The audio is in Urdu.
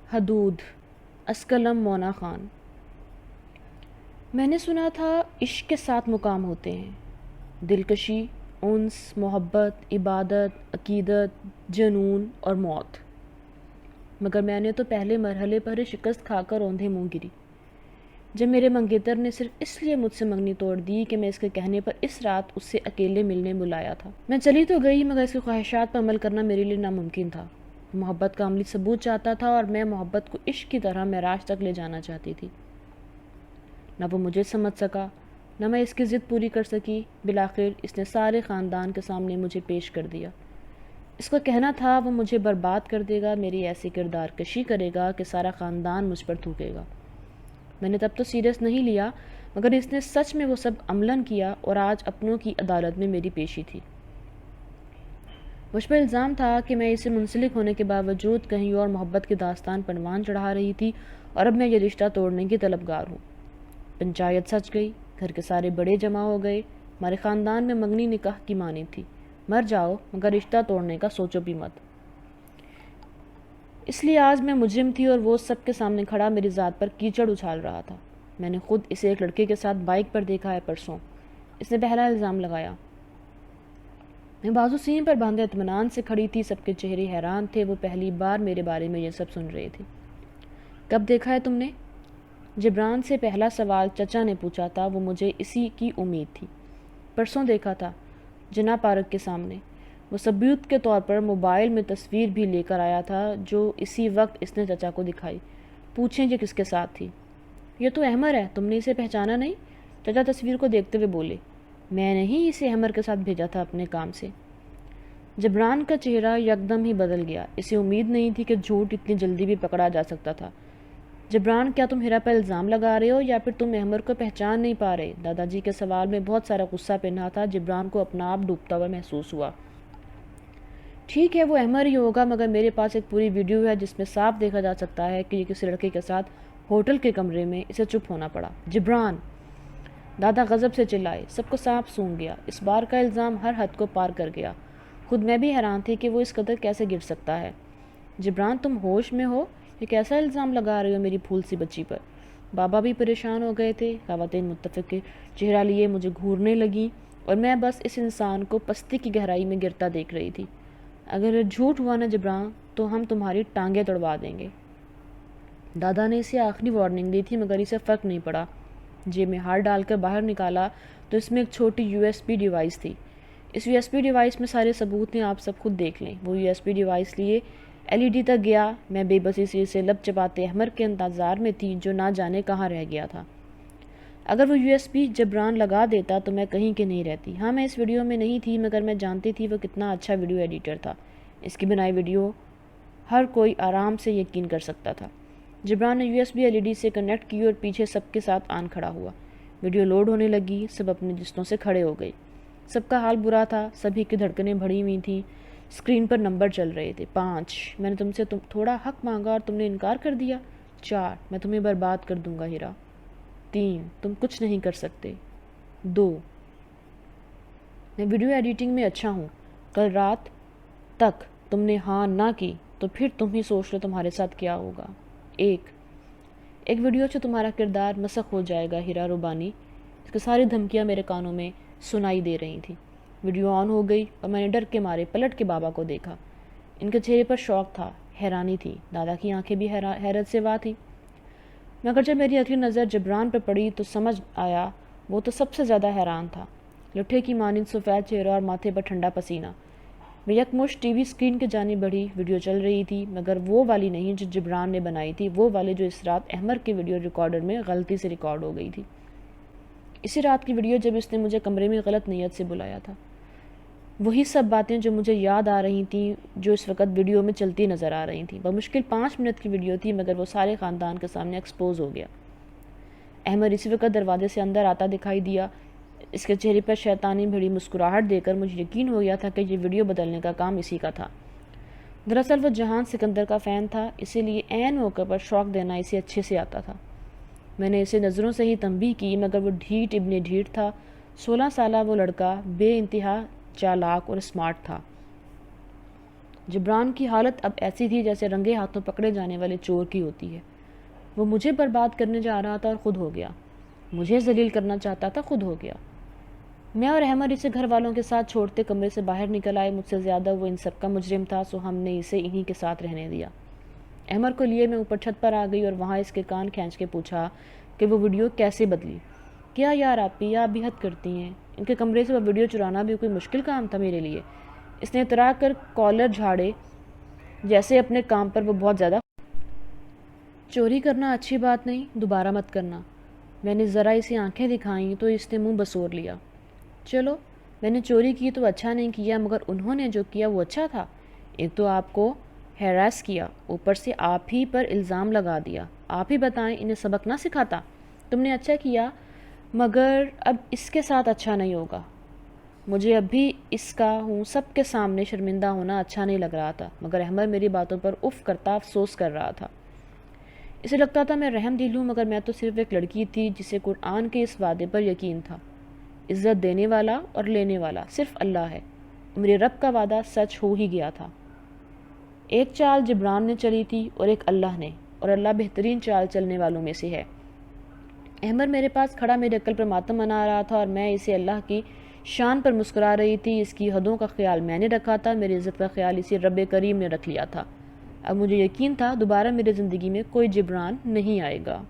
حدود، اسکلم مونا خان۔ میں نے سنا تھا عشق کے 7 مقام ہوتے ہیں: دلکشی، انس، محبت، عبادت، عقیدت، جنون اور موت، مگر میں نے تو پہلے مرحلے پر ہی شکست کھا کر اوندھے منہ گری جب میرے منگیتر نے صرف اس لیے مجھ سے منگنی توڑ دی کہ میں اس کے کہنے پر اس رات اس سے اکیلے ملنے بلایا تھا۔ میں چلی تو گئی مگر اس کی خواہشات پر عمل کرنا میرے لیے ناممکن تھا۔ محبت کا عملی ثبوت چاہتا تھا اور میں محبت کو عشق کی طرح معراج تک لے جانا چاہتی تھی۔ نہ وہ مجھے سمجھ سکا، نہ میں اس کی ضد پوری کر سکی۔ بالآخر اس نے سارے خاندان کے سامنے مجھے پیش کر دیا۔ اس کا کہنا تھا وہ مجھے برباد کر دے گا، میری ایسی کردار کشی کرے گا کہ سارا خاندان مجھ پر تھوکے گا۔ میں نے تب تو سیریس نہیں لیا، مگر اس نے سچ میں وہ سب عملاً کیا اور آج اپنوں کی عدالت میں میری پیشی تھی۔ مجھ پر الزام تھا کہ میں اسے منسلک ہونے کے باوجود کہیں اور محبت کی داستان پروان چڑھا رہی تھی اور اب میں یہ رشتہ توڑنے کی طلبگار ہوں۔ پنچایت سچ گئی، گھر کے سارے بڑے جمع ہو گئے۔ ہمارے خاندان میں منگنی نکاح کی مانی تھی: مر جاؤ مگر رشتہ توڑنے کا سوچو بھی مت۔ اس لیے آج میں مجرم تھی اور وہ سب کے سامنے کھڑا میری ذات پر کیچڑ اچھال رہا تھا۔ میں نے خود اسے ایک لڑکے کے ساتھ بائک پر دیکھا ہے پرسوں، اس نے پہلا الزام لگایا۔ میں بازو سین پر باندھے اطمینان سے کھڑی تھی، سب کے چہرے حیران تھے، وہ پہلی بار میرے بارے میں یہ سب سن رہے تھے۔ کب دیکھا ہے تم نے؟ جبران سے پہلا سوال چچا نے پوچھا تھا، وہ مجھے اسی کی امید تھی۔ پرسوں دیکھا تھا، جناح پارک کے سامنے۔ وہ ثبوت کے طور پر موبائل میں تصویر بھی لے کر آیا تھا جو اسی وقت اس نے چچا کو دکھائی۔ پوچھیں یہ کس کے ساتھ تھی؟ یہ تو احمر ہے، تم نے اسے پہچانا نہیں؟ چچا تصویر کو دیکھتے ہوئے بولے۔ میں نے ہی اسے احمر کے ساتھ بھیجا تھا اپنے کام سے۔ جبران کا چہرہ یکدم ہی بدل گیا، اسے امید نہیں تھی کہ جھوٹ اتنی جلدی بھی پکڑا جا سکتا تھا۔ جبران، کیا تم ہیرا پر الزام لگا رہے ہو یا پھر تم احمر کو پہچان نہیں پا رہے؟ دادا جی کے سوال میں بہت سارا غصہ پنہا تھا۔ جبران کو اپنا آپ ڈوبتا ہوا محسوس ہوا۔ ٹھیک ہے وہ احمر ہی ہوگا، مگر میرے پاس ایک پوری ویڈیو ہے جس میں صاف دیکھا جا سکتا ہے کہ یہ کسی لڑکے کے ساتھ ہوٹل کے کمرے میں اسے چپ ہونا پڑا۔ جبران! دادا غضب سے چلائے، سب کو سانپ سونگھ گیا۔ اس بار کا الزام ہر حد کو پار کر گیا۔ خود میں بھی حیران تھی کہ وہ اس قدر کیسے گر سکتا ہے۔ جبران، تم ہوش میں ہو؟ یہ کیسا الزام لگا رہے ہو میری پھول سی بچی پر؟ بابا بھی پریشان ہو گئے تھے۔ خواتین متفق چہرہ لیے مجھے گھورنے لگیں اور میں بس اس انسان کو پستی کی گہرائی میں گرتا دیکھ رہی تھی۔ اگر یہ جھوٹ ہوا نا جبران، تو ہم تمہاری ٹانگیں توڑوا دیں گے۔ دادا نے اسے آخری وارننگ دی تھی مگر اسے فرق نہیں پڑا۔ جیب میں ہاتھ ڈال کر باہر نکالا تو اس میں ایک چھوٹی یو ایس بی ڈیوائس تھی۔ اس یو ایس بی ڈیوائس میں سارے ثبوت ہیں، آپ سب خود دیکھ لیں۔ وہ یو ایس بی ڈیوائس لیے ایل ای ڈی تک گیا۔ میں بے بسی سے اسے لب چباتے احمر کے انتظار میں تھی جو نہ جانے کہاں رہ گیا تھا۔ اگر وہ یو ایس بی جبران لگا دیتا تو میں کہیں کہ نہیں رہتی۔ ہاں، میں اس ویڈیو میں نہیں تھی مگر میں جانتی تھی وہ کتنا اچھا ویڈیو ایڈیٹر تھا۔ اس کی بنائی ویڈیو ہر کوئی آرام سے یقین کر سکتا تھا۔ جبران نے U S B L E D سے کنیکٹ کی اور پیچھے سب کے ساتھ آن کھڑا ہوا۔ ویڈیو لوڈ ہونے لگی، سب اپنے جسموں سے کھڑے ہو گئے۔ سب کا حال برا تھا، سبھی کی دھڑکنیں بڑھی ہوئی تھیں۔ اسکرین پر نمبر چل رہے تھے: 5، میں نے تم سے تھوڑا حق مانگا اور تم نے انکار کر دیا۔ 4، میں تمہیں برباد کر دوں گا ہیرا۔ 3، تم کچھ نہیں کر سکتے۔ 2، میں ویڈیو ایڈیٹنگ میں اچھا ہوں۔ کل رات تک تم نے ہاں نہ کی تو پھر تم ہی سوچ لو تمہارے ساتھ کیا ہوگا۔ 1، ایک ویڈیو سے تمہارا کردار مسخ ہو جائے گا ہیرا روبانی۔ اس کی ساری دھمکیاں میرے کانوں میں سنائی دے رہی تھیں۔ ویڈیو آن ہو گئی اور میں نے ڈر کے مارے پلٹ کے بابا کو دیکھا۔ ان کے چہرے پر شوق تھا، حیرانی تھی۔ دادا کی آنکھیں بھی حیرت سے وا تھیں۔ مگر جب میری اگلی نظر جبران پر پڑی تو سمجھ آیا وہ تو سب سے زیادہ حیران تھا۔ لٹھے کی مانند سفید چہرہ اور ماتھے پر ٹھنڈا پسینہ۔ میں یکمشت ٹی وی اسکرین کی جانب بڑھی۔ ویڈیو چل رہی تھی مگر وہ والی نہیں جو جبران نے بنائی تھی، وہ والی جو اس رات احمر کے ویڈیو ریکارڈر میں غلطی سے ریکارڈ ہو گئی تھی۔ اسی رات کی ویڈیو جب اس نے مجھے کمرے میں غلط نیت سے بلایا تھا۔ وہی سب باتیں جو مجھے یاد آ رہی تھیں جو اس وقت ویڈیو میں چلتی نظر آ رہی تھیں۔ بمشکل 5 منٹ کی ویڈیو تھی مگر وہ سارے خاندان کے سامنے ایکسپوز ہو گیا۔ احمر اسی وقت دروازے سے اندر آتا دکھائی دیا۔ اس کے چہرے پر شیطانی بھری مسکراہٹ دیکھ کر مجھے یقین ہو گیا تھا کہ یہ ویڈیو بدلنے کا کام اسی کا تھا۔ دراصل وہ جہان سکندر کا فین تھا، اسی لیے عین موقع پر شوق دینا اسے اچھے سے آتا تھا۔ میں نے اسے نظروں سے ہی تنبیہ کی مگر وہ ڈھیٹ ابن ڈھیٹ تھا۔ 16 سالہ وہ لڑکا بے انتہا چالاک اور اسمارٹ تھا۔ جبران کی حالت اب ایسی تھی جیسے رنگے ہاتھوں پکڑے جانے والے چور کی ہوتی ہے۔ وہ مجھے برباد کرنے جا رہا تھا اور خود ہو گیا، مجھے ذلیل کرنا چاہتا تھا، خود ہو گیا۔ میں اور احمد اسے گھر والوں کے ساتھ چھوڑتے کمرے سے باہر نکل آئے۔ مجھ سے زیادہ وہ ان سب کا مجرم تھا، سو ہم نے اسے انہی کے ساتھ رہنے دیا۔ احمد کو لیے میں اوپر چھت پر آ گئی اور وہاں اس کے کان کھینچ کے پوچھا کہ وہ ویڈیو کیسے بدلی۔ کیا یار آپی، آپ بھی حد کرتی ہیں، ان کے کمرے سے وہ ویڈیو چرانا بھی کوئی مشکل کام تھا میرے لیے۔ اس نے اترا کر کالر جھاڑے جیسے اپنے کام پر وہ بہت زیادہ۔ چوری کرنا اچھی بات نہیں، دوبارہ مت کرنا۔ میں نے ذرا اسے آنکھیں دکھائیں تو اس نے منہ بسور لیا۔ چلو، میں نے چوری کی تو اچھا نہیں کیا، مگر انہوں نے جو کیا وہ اچھا تھا۔ ایک تو آپ کو ہیراس کیا، اوپر سے آپ ہی پر الزام لگا دیا۔ آپ ہی بتائیں، انہیں سبق نہ سکھاتا؟ تم نے اچھا کیا، مگر اب اس کے ساتھ اچھا نہیں ہوگا۔ مجھے اب بھی اس کا سب کے سامنے شرمندہ ہونا اچھا نہیں لگ رہا تھا، مگر احمد میری باتوں پر اف کرتا افسوس کر رہا تھا۔ اسے لگتا تھا میں رحم دل ہوں، مگر میں تو صرف ایک لڑکی تھی جسے قرآن کے اس وعدے پر یقین تھا، عزت دینے والا اور لینے والا صرف اللہ ہے۔ میرے رب کا وعدہ سچ ہو ہی گیا تھا۔ ایک چال جبران نے چلی تھی اور ایک اللہ نے، اور اللہ بہترین چال چلنے والوں میں سے ہے۔ احمد میرے پاس کھڑا میرے عقل پر ماتم منا رہا تھا اور میں اسے اللہ کی شان پر مسکرا رہی تھی۔ اس کی حدوں کا خیال میں نے رکھا تھا، میری عزت کا خیال اسی رب کریم نے رکھ لیا تھا۔ اب مجھے یقین تھا دوبارہ میری زندگی میں کوئی جبران نہیں آئے گا۔